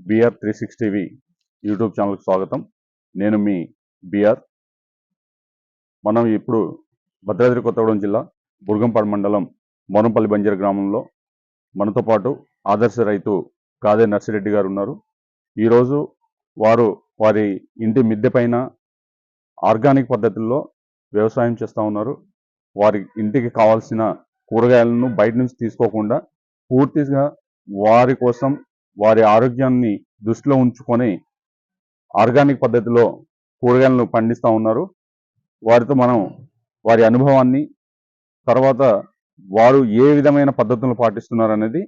BR 360వి YouTube ఛానల్కి స్వాగతం. నేను మీ బిఆర్. మనం ఇప్పుడు భద్రాద్రి కొత్తగూడెం జిల్లా బుర్గంపాడు మండలం మోరంపల్లి బంజర్ గ్రామంలో మనతో పాటు ఆదర్శ రైతు కాదే నర్సిరెడ్డి గారు ఉన్నారు. ఈరోజు వారి ఇంటి మిద్దె పైన ఆర్గానిక్ పద్ధతుల్లో వ్యవసాయం చేస్తూ ఉన్నారు. వారి ఇంటికి కావాల్సిన కూరగాయలను బయట నుంచి తీసుకోకుండా పూర్తిగా వారి కోసం వారి ఆరోగ్యాన్ని దృష్టిలో ఉంచుకొని ఆర్గానిక్ పద్ధతిలో కూరగాయలను పండిస్తూ ఉన్నారు. వారితో మనం వారి అనుభవాన్ని, తర్వాత వారు ఏ విధమైన పద్ధతులను పాటిస్తున్నారు అనేది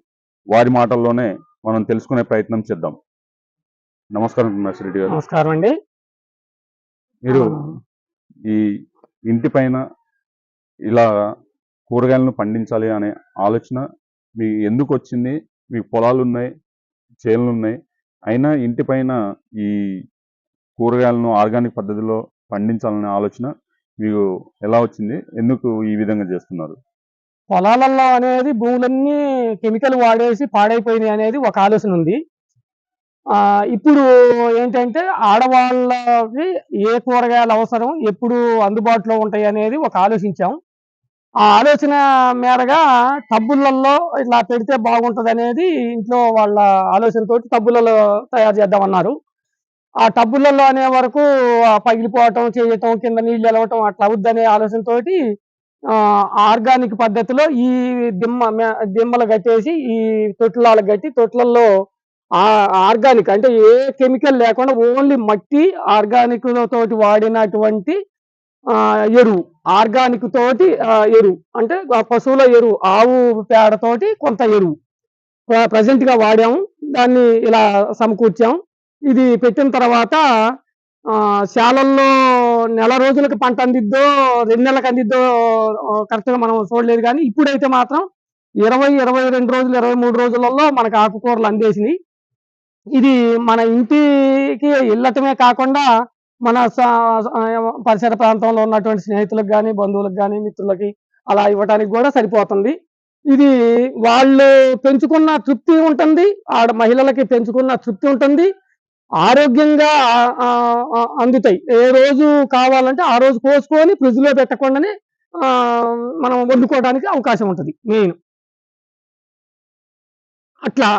వారి మాటల్లోనే మనం తెలుసుకునే ప్రయత్నం చేద్దాం. నమస్కారం నర్సిరెడ్డి గారు. నమస్కారం అండి. మీరు ఈ ఇంటి పైన ఇలా కూరగాయలను పండించాలి అనే ఆలోచన మీ ఎందుకు వచ్చింది? మీకు పొలాలు ఉన్నాయి, చేనులు ఉన్నాయి, అయినా ఇంటి పైన ఈ కూరగాయలను ఆర్గానిక్ పద్ధతిలో పండించాలనే ఆలోచన మీకు ఎలా వచ్చింది? ఎందుకు ఈ విధంగా చేస్తున్నారు? పొలాలలో అనేది భూములన్నీ కెమికల్ వాడేసి పాడైపోయినాయి అనేది ఒక ఆలోచన ఉంది. ఇప్పుడు ఏంటంటే ఆడవాళ్ళకి ఏ కూరగాయలు అవసరం, ఎప్పుడు అందుబాటులో ఉంటాయి అనేది ఒక ఆలోచించాం. ఆ ఆలోచన మేరగా టబ్బులలో ఇట్లా పెడితే బాగుంటుంది అనేది ఇంట్లో వాళ్ళ ఆలోచనతోటి టబ్బులలో తయారు చేద్దామన్నారు. ఆ టబ్బులలో అనే వరకు పగిలిపోవటం, చేయటం, కింద నీళ్ళు ఎలవటం అట్లా అవుద్దనే ఆలోచనతోటి ఆర్గానిక్ పద్ధతిలో ఈ దిమ్మలు కట్టేసి ఈ తొట్లలో కట్టి తొట్లల్లో ఆర్గానిక్ అంటే ఏ కెమికల్ లేకుండా ఓన్లీ మట్టి ఆర్గానిక్ తోటి వాడినటువంటి ఎరువు, ఆర్గానిక్ తోటి ఎరువు అంటే పశువుల ఎరువు, ఆవు పేడతోటి కొంత ఎరువు ప్రజెంట్ గా వాడాము. దాన్ని ఇలా సమకూర్చాం. ఇది పెట్టిన తర్వాత శాలల్లో నెల రోజులకు పంట అందిద్దో 2 నెలలకు అందిద్దో కరెక్ట్గా మనం చూడలేదు. కానీ ఇప్పుడైతే మాత్రం 20-22 రోజులు 23 రోజులలో మనకు ఆకుకూరలు అందేసినాయి. ఇది మన ఇంటికి వెళ్ళటమే కాకుండా మన పరిసర ప్రాంతంలో ఉన్నటువంటి స్నేహితులకు కానీ, బంధువులకు కానీ, మిత్రులకి అలా ఇవ్వటానికి కూడా సరిపోతుంది. ఇది వాళ్ళు పెంచుకున్న తృప్తి ఉంటుంది, ఆడ మహిళలకి పెంచుకున్న తృప్తి ఉంటుంది, ఆరోగ్యంగా అందుతాయి. ఏ రోజు కావాలంటే ఆ రోజు కోసుకొని ఫ్రిడ్జ్ లో పెట్టకుండానే మనం వండుకోవడానికి అవకాశం ఉంటుంది. మెయిన్ అట్లా.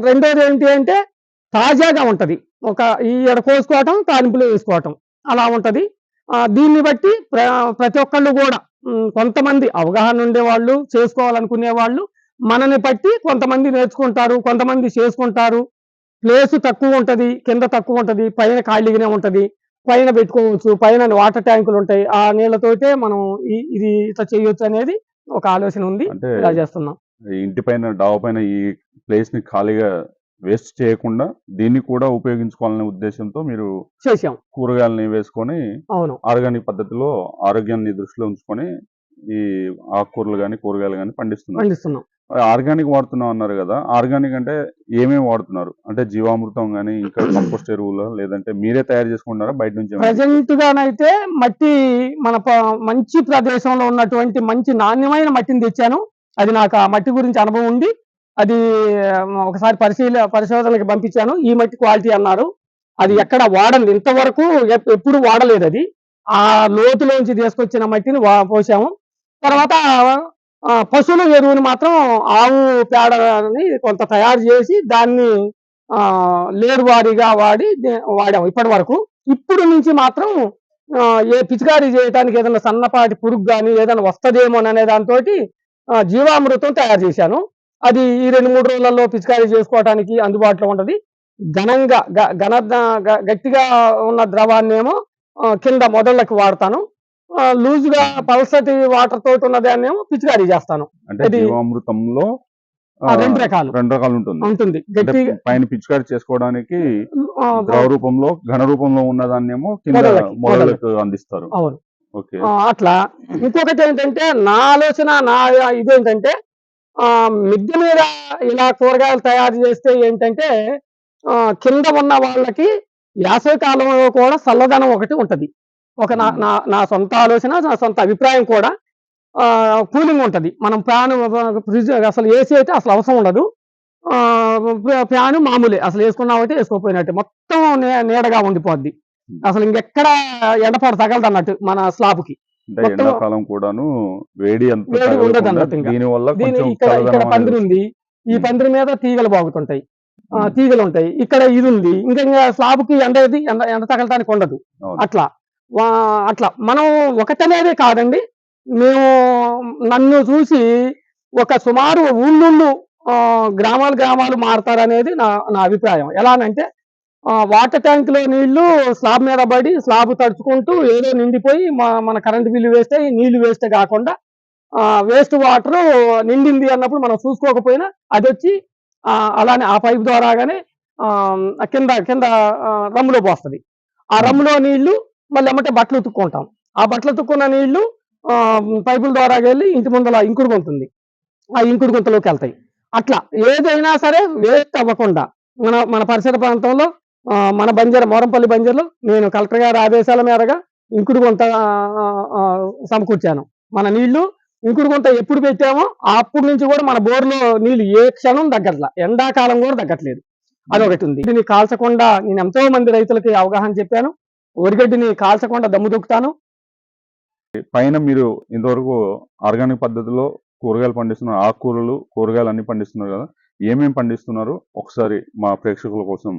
రెండోది ఏంటి అంటే తాజాగా ఉంటది. ఒక ఈ ఎడ కోసుకోవటం, తాలింపులో వేసుకోవటం అలా ఉంటది. దీన్ని బట్టి ప్రతి ఒక్కళ్ళు కూడా కొంతమంది అవగాహన ఉండేవాళ్ళు, చేసుకోవాలనుకునే వాళ్ళు మనని బట్టి కొంతమంది నేర్చుకుంటారు, కొంతమంది చేసుకుంటారు. ప్లేస్ తక్కువ ఉంటది, కింద తక్కువ ఉంటది, పైన ఖాళీగానే ఉంటది, పైన పెట్టుకోవచ్చు, పైన వాటర్ ట్యాంకులు ఉంటాయి. ఆ నీళ్లతోటే మనం ఇది ఇట్లా చేయొచ్చు అనేది ఒక ఆలోచన ఉంది. ఇలా చేస్తున్నాం. ఇంటి పైన డాబా పైన ఈ ప్లేస్ ని ఖాళీగా వేస్ట్ చేయకుండా దీన్ని కూడా ఉపయోగించుకోవాలనే ఉద్దేశంతో మీరు చేసాం. కూరగాయలని వేసుకొని అవును ఆర్గానిక్ పద్ధతిలో ఆరోగ్యాన్ని దృష్టిలో ఉంచుకొని ఈ ఆకుకూరలు కానీ కూరగాయలు కానీ పండిస్తున్నాం. ఆర్గానిక్ వాడుతున్నాం అన్నారు కదా, ఆర్గానిక్ అంటే ఏమేమి వాడుతున్నారు? అంటే జీవామృతం కానీ ఇంకా కంపోస్ట్ ఎరువులు, లేదంటే మీరే తయారు చేసుకుంటారా బయట నుంచి? ప్రజెంట్ గానైతే మట్టి మన మంచి ప్రదేశంలో ఉన్నటువంటి మంచి నాణ్యమైన మట్టిని తెచ్చాను. అది నాకు ఆ మట్టి గురించి అనుభవం ఉంది. అది ఒకసారి పరిశోధనకి పంపించాను. ఈ మట్టి క్వాలిటీ అన్నారు. అది ఎక్కడ వాడలేదు ఇంతవరకు, ఎప్పుడు వాడలేదు. అది ఆ లోతులోంచి తీసుకొచ్చిన మట్టిని పోసాము. తర్వాత పశువుల ఎరువుని మాత్రం ఆవు పేడని కొంత తయారు చేసి దాన్ని లేరువారీగా వాడాము ఇప్పటి వరకు. ఇప్పుడు నుంచి మాత్రం ఏ పిచికారీ చేయడానికి ఏదైనా సన్నపాటి పురుగు కానీ ఏదైనా వస్తుందేమో అనే దాంతో జీవామృతం తయారు చేశాను. అది ఈ 2-3 రోజులలో పిచికారీ చేసుకోవడానికి అందుబాటులో ఉంటది. గట్టిగా ఉన్న ద్రవాన్ని ఏమో కింద మొదళ్ళకి వాడతాను. లూజ్గా పల్సటి వాటర్ తోటి ఉన్న దాన్ని ఏమో పిచికారీ చేస్తాను. అంటే జీవామృతంలో 2 రకాలు ఉంటుంది. గట్టిగా పైన పిచికారీ చేసుకోవడానికి ద్రవ రూపంలో, ఘన రూపంలో ఉన్నదాన్నేమో కింద మొదలకు అందిస్తారు. అవును, అట్లా. ఇంకొకటి ఏంటంటే నా ఆలోచన, ఇదేంటంటే మిద్దె మీద ఇలా కూరగాయలు తయారు చేస్తే ఏంటంటే కింద ఉన్న వాళ్ళకి వేసవి కాలంలో కూడా చల్లదనం ఒకటి ఉంటది. ఒక నా సొంత ఆలోచన, నా సొంత అభిప్రాయం కూడా. కూలింగ్ ఉంటది. మనం ఫ్యాన్, ఫ్రిడ్జ్, అసలు ఏసీ అయితే అసలు అవసరం ఉండదు. ఫ్యాన్ మామూలే అసలు వేసుకున్నామంటే వేసుకోపోయినట్టు మొత్తం నీడగా ఉండిపోద్ది. అసలు ఇంకెక్కడ ఎండపాటు తగలదు అన్నట్టు మన స్లాబ్కి. అంటే మొత్తం ఎండాకాలం కూడాను వేడి అంత వేడి ఉండదు తగలకుండా అన్నట్టు ఇంకా. దీని వల్ల దీని కొంచెం ఇక్కడ ఇక్కడ చల్లదనం పందిరి అనేది ఉంది. ఈ ఉమ్, పందిరి మీద తీగలు బాగుతుంటాయి. ఉమ్, తీగలు ఉంటాయి. ఇక్కడ ఇది ఉంది. ఇంకా స్లాబ్కి ఎండ తగలటానికి ఉండదు. అవును. అట్లా అట్లా మనం ఒకటనేదే కాదండి. మేము నన్ను చూసి ఒక సుమారు ఊళ్ళుళ్ళు గ్రామాలు మారతారనేది నా అభిప్రాయం. ఎలానంటే వాటర్ ట్యాంక్ లో నీళ్లు స్లాబ్ మీద పడి స్లాబ్ తడుచుకుంటూ ఏదో నిండిపోయి మన కరెంట్ బిల్లు వేస్తే నీళ్లు వేస్తే కాకుండా వేస్ట్ వాటర్ నిండింది అన్నప్పుడు మనం చూసుకోకపోయినా అది వచ్చి అలానే ఆ పైప్ ద్వారాగానే కింద కింద రమ్ములో పోస్తుంది. ఆ రమ్ములో నీళ్లు మళ్ళీ ఎమ్మటే బట్టలు ఉతుక్కుంటాం. ఆ బట్టలు ఉతుక్కున్న నీళ్లు పైపుల ద్వారా వెళ్ళి ఇంటి ముందల ఇంకుడు గుంతుంది. ఆ ఇంకుడు గుంతలోకి వెళ్తాయి. అట్లా ఏదైనా సరే వేస్ట్ అవ్వకుండా మన పరిసర ప్రాంతంలో మన మోరంపల్లి బంజర్లో నేను కలెక్టర్ గారి ఆదేశాల మేరగా ఇంకుడు గుంత సమకూర్చాను. మన నీళ్లు ఇంకుడు గుంత ఎప్పుడు పెట్టామో అప్పటి నుంచి కూడా మన బోర్లో నీళ్లు ఏ క్షణం తగ్గట్లా. ఎండాకాలం కూడా తగ్గట్లేదు. అదొకటి ఉంది. దీన్ని కాల్చకుండా నేను ఎంతో మంది రైతులకి అవగాహన చెప్పాను. వరిగడ్డిని కాల్చకుండా దమ్ము దొక్కుతాను. పైన మీరు ఇంతవరకు ఆర్గానిక్ పద్ధతిలో కూరగాయలు పండిస్తున్నారు, ఆకుకూరలు కూరగాయలు అన్ని పండిస్తున్నారు కదా, ఏమేమి పండిస్తున్నారు ఒకసారి మా ప్రేక్షకుల కోసం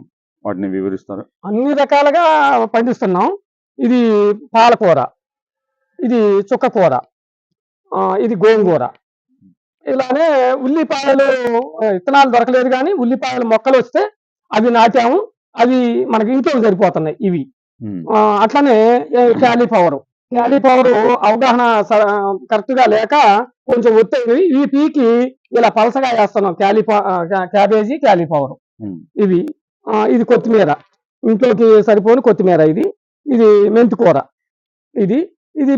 వాటిని వివరిస్తారు. అన్ని రకాలుగా పండిస్తున్నాం. ఇది పాలకూర, ఇది చుక్కకూర, ఇది గోంగూర. ఇలానే ఉల్లిపాయలు విత్తనాలు దొరకలేదు కానీ ఉల్లిపాయల మొక్కలు వస్తే అవి నాటాము. అవి మనకి ఇంట్లో సరిపోతున్నాయి ఇవి. అట్లనే క్యాలీఫ్లవర్ అవగాహన కరెక్ట్ గా లేక కొంచెం ఒత్తేవి ఈ పీకి ఇలా పలసగా వేస్తున్నాం. క్యాబేజీ క్యాలీఫ్లవర్ ఇవి. ఇది కొత్తిమీర, ఇంట్లోకి సరిపోని కొత్తిమీర. ఇది మెంతికూర. ఇది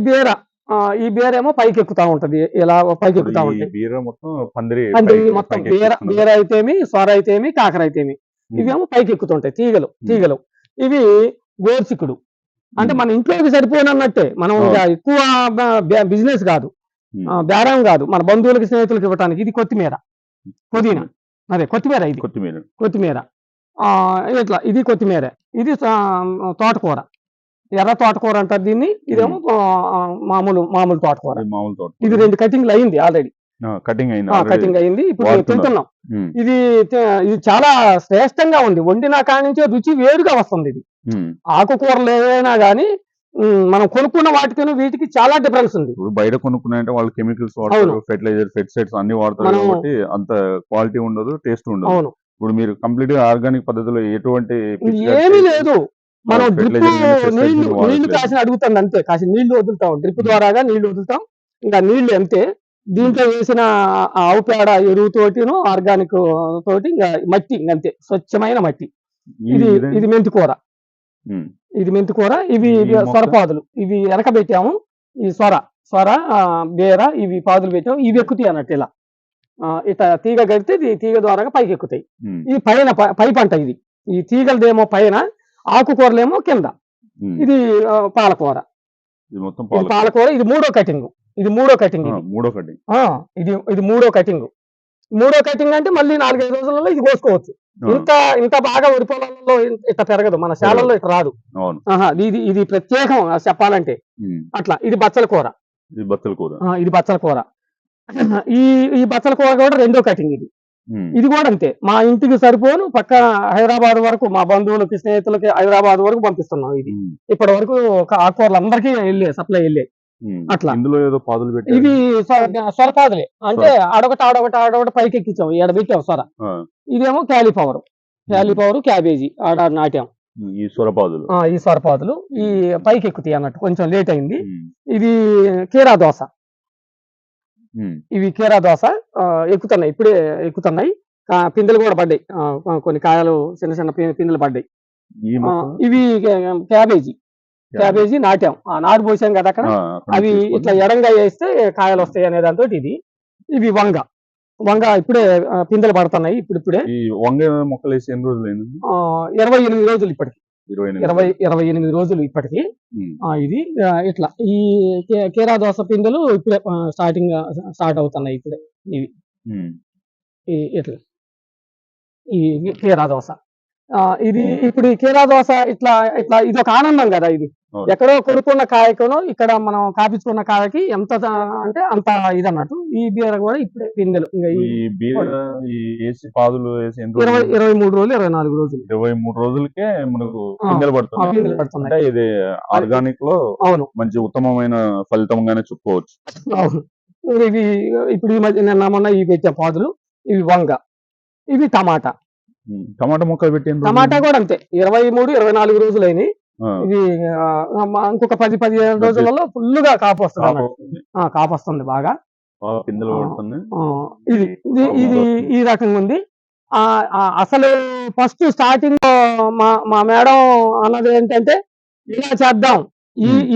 బీర. ఈ బీర ఏమో పైకి ఎక్కుతా ఉంటది. ఇలా పైకి ఎక్కుతా ఉంటాయి. పందిరి మొత్తం బీర అయితేమి, సొర అయితేమి, కాకర అయితేమి ఇవేమో పైకి ఎక్కుతుంటాయి. తీగలు ఇవి గోర్చికుడు. అంటే మన ఇంట్లోకి సరిపోనన్నట్టే. మనం ఎక్కువ బిజినెస్ కాదు, బేరం కాదు, మన బంధువులకి స్నేహితులకి ఇవ్వటానికి. ఇది కొత్తిమీర, పుదీనా. అదే కొత్తిమీర. ఇది కొత్తిమీర. ఇట్లా ఇది కొత్తిమీర. ఇది తోటకూర, ఎర్ర తోటకూర అంటారు దీన్ని. ఇదేమో మామూలు తోటకూర. ఇది 2 కటింగ్లు అయింది ఆల్రెడీ. కటింగ్ అయింది. ఇప్పుడు తింటున్నాం. ఇది చాలా శ్రేష్టంగా ఉంది. వండిన కాడి నుంచే రుచి వేరుగా వస్తుంది. ఇది ఆకుకూరలు ఏదైనా గానీ మనం కొనుక్కున్న వాటికి వీటికి చాలా డిఫరెన్స్ ఉంది. ఇప్పుడు బయట కొనుక్కున్నాయంటే వాళ్ళు కెమికల్స్ వాడతారు, ఫెర్టిలైజర్, పెస్టిసైడ్స్ అన్ని వాడతారు కాబట్టి అంత క్వాలిటీ ఉండదు, టేస్ట్ ఉండదు. ఇప్పుడు మీరు కంప్లీట్ గా ఆర్గానిక్ పద్ధతిలో ఎటువంటి ఏమీ లేదు. మనం డ్రిప్ నీళ్లు కాసిన అడుగుతాం అంతే. కాసిన నీళ్లు వదులుతాం, డ్రిప్ ద్వారాగా నీళ్లు వదులుతాం. ఇంకా నీళ్లు అంతే. దీంట్లో వేసిన ఆవు పేడ ఎరువుతోటిను ఆర్గానిక్ తోటి ఇంకా మట్టి అంతే, స్వచ్ఛమైన మట్టి. ఇది మెంతికూర. ఇవి సొరపాదులు. ఇవి వెనకబెట్టాము. ఈ సొర బీర ఇవి పాదులు పెట్టాము. ఇవి ఎక్కుతాయి అన్నట్టు. ఇలా ఇట్లా తీగ కడితే తీగ ద్వారా పైకి ఎక్కుతాయి. ఇది పై పంట. ఈ తీగలదేమో పైన, ఆకుకూరలేమో కింద. ఇది పాలకూర. ఇది మూడో కటింగ్. ఇది మూడో కటింగ్. మూడో కటింగ్ అంటే మళ్ళీ 4-5 రోజులలో ఇది కోసుకోవచ్చు. ఇంత బాగా వరి పొలాలలో ఇట్లా పెరగదు, మన శాలల్లో ఇట్లా రాదు. ఇది ప్రత్యేకం చెప్పాలంటే. అట్లా. ఇది బచ్చల కూర. ఇది బచ్చల కూర. ఈ బచ్చల కూర కూడా రెండో కటింగ్. ఇది కూడా అంతే. మా ఇంటికి సరిపోను పక్క హైదరాబాద్ వరకు, మా బంధువులకి స్నేహితులకి హైదరాబాద్ వరకు పంపిస్తున్నాం. ఇది ఇప్పటి వరకు ఆకుకూరలు అందరికీ సప్లై వెళ్ళే. అట్లా. ఇవి సొరపాదులే. అంటే ఆడొకటి పైకి ఎక్కించాం, ఈడ పెట్టాం సొర. ఇదేమో క్యాలీఫ్లవర్, క్యాబేజీ ఆడ నాటాం. ఈ సొరపాదులు ఈ పైకి ఎక్కుతాయి అన్నట్టు. కొంచెం లేట్ అయింది. ఇది కీరా దోస. ఇవి కీరా దోస ఎక్కుతున్నాయి, ఇప్పుడే ఎక్కుతున్నాయి. పిందెలు కూడా పడ్డాయి, కొన్ని కాయలు చిన్న చిన్న పిందెలు పడ్డాయి. ఇవి క్యాబేజీ నాటాం. నాటు పోసాం కదా అక్కడ. అవి ఇట్లా ఎడంగా వేస్తే కాయలు వస్తాయి అనే దాంతో ఇవి వంగ ఇప్పుడే పిందెలు పడుతున్నాయి. ఇప్పుడే 28 రోజులు ఇప్పటికి. 28 రోజులు ఇప్పటికి. ఇది ఇట్లా ఈ కీరా దోస పిందెలు ఇప్పుడే స్టార్ట్ అవుతున్నాయి. ఇప్పుడే ఇవి ఇట్లా. ఈ కీరా దోస. ఇది ఇప్పుడు ఈ కీరా దోస ఇట్లా ఇట్లా ఇది ఒక ఆనందం కదా ఇది. అవును. ఎక్కడో కొనుక్కున్న కాయకును ఇక్కడ మనం కాపించుకున్న కాయకి ఎంత అంటే అంత ఇదన్నట్టు. ఈ బీర కూడా ఇప్పుడే పిందెలు ఇంకా ఈ బీర ఈ వేసి పాదులు వేసి ఎంత 23 రోజులు 24 రోజులు 23 రోజులకే మనకు ఆ, పిందెలు ఆ పడుతుంది. పిందెలు పడుతున్నాయి. అంటే ఇది ఆర్గానిక్ లో అవును మంచి ఉత్తమమైన ఫలితంగానే చెప్పుకోవచ్చు. అవును. ఇవి ఇప్పుడు ఈ మధ్య నిన్న మొన్న ఇవి పెట్టే పాదులు, ఇవి వంగ, ఇవి టమాటా. టమాటా మొక్కలు పెట్టి ఎన్ని రోజులు? టమాటా కూడా అంతే 23-24 రోజులైనవి. ఆ, ఇది ఇంకొక 10-15 రోజులలో ఫుల్ గా కాపు వస్తుంది కాపు అన్నట్టు. వస్తుంది, కాపు వస్తుంది బాగా. బాగా పిందెలు పడుతుంది. ఇది ఇది ఇది ఈ రకంగా ఉంది. అసలు ఫస్ట్ స్టార్టింగ్ లో మా మేడం అన్నది ఏంటంటే ఇలా చేద్దాం,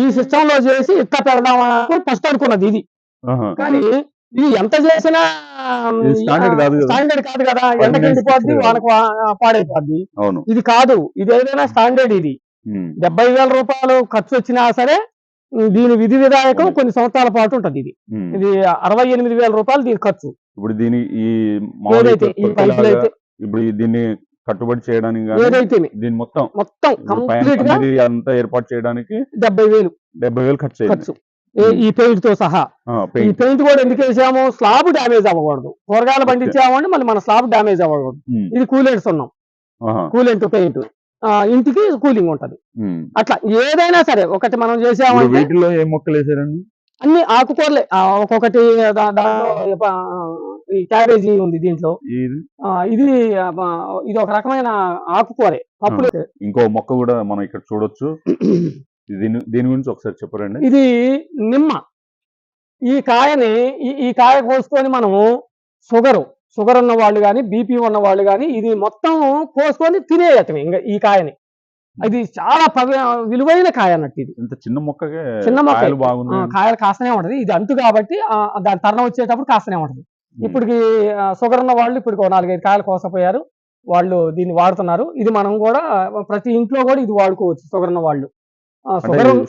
ఈ సిస్టమ్ లో చేసి ఇట్లా పెడదాం అని ఫస్ట్ అనుకున్నది ఇది. ఆహా. కానీ ఇది ఎంత చేసినా ఇది స్టాండర్డ్ కాదు కదా. స్టాండర్డ్ కాదు కదా. Ordinance ఎండకి ఎండిపోద్ది, fixed వానకు పాడైపోద్ది. అవును. ఇది కాదు, ఇది ఏదైనా స్టాండర్డ్. ఇది 70,000 రూపాయలు ఖర్చు వచ్చినా సరే దీని విధి విధాయకం కొన్ని సంవత్సరాల పాటు ఉంటది. ఇది 68,000 రూపాయలు దీని ఖర్చు. ఇప్పుడు దీని ఈ మామూలు ఏదైతే ఈ పైపులు లాగా అయితే ఇప్పుడు దీన్ని కట్టుబడి చేయడానికి గానీ ఏదైతే దీని మొత్తం మొత్తం ఇప్పుడు పైన కంప్లీట్ గా పందిరి అంతా ఏర్పాటు చేయడానికి 70,000 ఖర్చు అయింది. ఖర్చు. ఈ పెయింట్ తో సహా. ఈ పెయింట్. పెయింట్ కూడా ఎందుకు వేసాము, స్లాబ్ డ్యామేజ్ అవ్వకూడదు. కూరగాయలు పండించామంటే మళ్ళీ మన స్లాబ్ డ్యామేజ్ అవ్వకూడదు. ఇది కూలెంట్స్ ఉన్నాం, కూలెంట్ పెయింట్, ఇంటికి కూలింగ్ ఉంటది. అట్లా ఏదైనా సరే ఒకటి మనం చేసామంటే వీటిలో ఏ మొక్కలు వేసారండి? అన్ని ఆకుకూరలే. ఒక్కొక్కటి దాంట్లో ఈ క్యాబేజీ ఉంది దీంట్లో. ఇది ఇది ఒక రకమైన ఆకుకూరే, పప్పులు. ఇంకో మొక్క కూడా మనం ఇక్కడ చూడొచ్చు. దీని గురించి ఒకసారి చెప్పరండి. ఇది నిమ్మ. ఈ కాయని ఈ కాయ కోసుకొని మనము షుగర్ ఉన్న వాళ్ళు కానీ, బీపీ ఉన్న వాళ్ళు కానీ ఇది మొత్తం కోసుకొని తినేయటమే ఇంకా ఈ కాయని. ఇది చాలా విలువైన కాయ అన్నట్టు. ఇది ఇంత చిన్న మొక్కకే చిన్న మొక్క, కాయలు బాగున్నాయి. కాయలు కాస్తనే ఉంటది. ఇది అంటు కాబట్టి దాని తరుణం వచ్చేటప్పుడు కాస్తనే ఉంటది. ఇప్పటికి షుగర్ ఉన్న వాళ్ళు ఇప్పుడు 4-5 కాయలు కోసపోయారు, వాళ్ళు దీన్ని వాడుతున్నారు. ఇది మనం కూడా ప్రతి ఇంట్లో కూడా ఇది వాడుకోవచ్చు. షుగర్ ఉన్న వాళ్ళు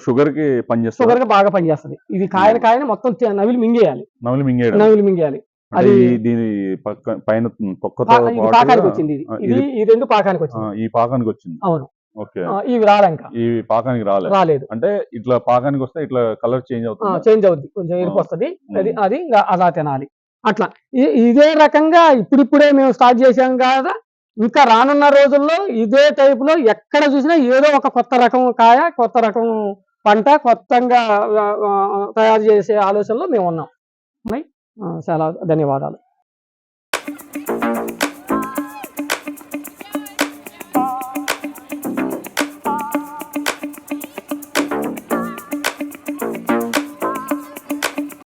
షుగర్ కి పనిచేస్తుంది, షుగర్ గా బాగా పనిచేస్తుంది. ఇది కాయని మొత్తం నవిలి మింగేయాలి. నవిలి మింగేయాలి. అది దీని పైన తొక్కతో పాకానికి వచ్చింది. ఇది ఈ రెండు పాకానికి వచ్చింది. ఈ పాకానికి వచ్చింది. అవును. ఓకే. ఇవి రాలే, ఇంకా ఈ పాకానికి రాలేదు. అంటే ఇట్లా పాకానికి వస్తే ఇట్లా కలర్ చేంజ్ అవుతుంది, కొంచెం ఎరుపు వస్తుంది. అది అలా తినాలి. అట్లా ఇదే రకంగా ఇప్పుడిప్పుడే మేము స్టార్ట్ చేసాం కదా. ఇంకా రానున్న రోజుల్లో ఇదే టైప్ లో ఎక్కడ చూసినా ఏదో ఒక కొత్త రకం కాయ, కొత్త రకం పంట కొత్తగా తయారు చేసే ఆలోచనలో మేము ఉన్నాం. చాలా ధన్యవాదాలు.